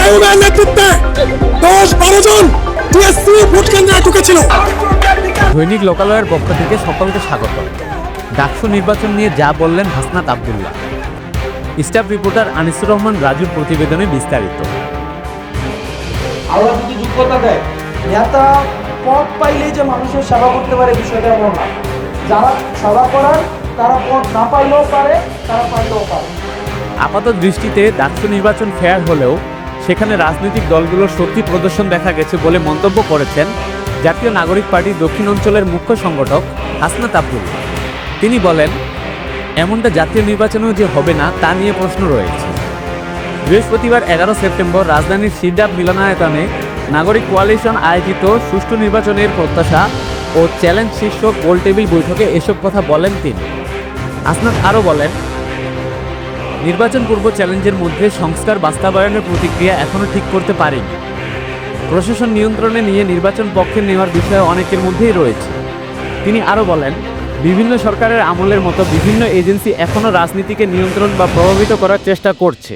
ফাহিমের নেতৃত্বে 10-12 জন TSC vote কেন্দ্রে ঢুকেছিল। দৈনিক লোকালয়ের পক্ষ থেকে সকলকে স্বাগত। ডাকসু নির্বাচন নিয়ে যা বললেন হাসনাত আব্দুল্লাহ। স্টাফ রিপোর্টার আনিসুর রহমান রাজুর প্রতিবেদনে বিস্তারিত। আল্লাহ যদি যোগ্যতা দেয়, নেতা পদ পাইলেই যে মানুষের সেবা করতে পারে বিষয়টা এমন না। যারা সেবা করার তারা পদ না পাইলেও পারে, তারা পাইলেও পারে। আপাত দৃষ্টিতে ডাকসু নির্বাচন ফেয়ার হলেও সেখানে রাজনৈতিক দলগুলোর শক্তি প্রদর্শন দেখা গেছে বলে মন্তব্য করেছেন জাতীয় নাগরিক পার্টির দক্ষিণ অঞ্চলের মুখ্য সংগঠক হাসনাত আব্দুল্লাহ। তিনি বলেন, এমনটা জাতীয় নির্বাচনেও যে হবে না তা নিয়ে প্রশ্ন রয়েছে। বৃহস্পতিবার 11 সেপ্টেম্বর রাজধানীর সিরডাপ মিলনায়তনে নাগরিক কোয়ালিশন আয়োজিত সুষ্ঠু নির্বাচনের প্রত্যাশা ও চ্যালেঞ্জ শীর্ষক গোলটেবিল বৈঠকে এসব কথা বলেন তিনি। হাসনাত আরও বলেন, নির্বাচন পূর্ব চ্যালেঞ্জের মধ্যে সংস্কার বাস্তবায়নের প্রতিক্রিয়া এখনও ঠিক করতে পারেনি। প্রশাসন নিয়ন্ত্রণে নিয়ে নির্বাচন পক্ষে নেওয়ার বিষয় অনেকের মধ্যেই রয়েছে। তিনি আরও বলেন, বিভিন্ন সরকারের আমলের মতো বিভিন্ন এজেন্সি এখনও রাজনীতিকে নিয়ন্ত্রণ বা প্রভাবিত করার চেষ্টা করছে।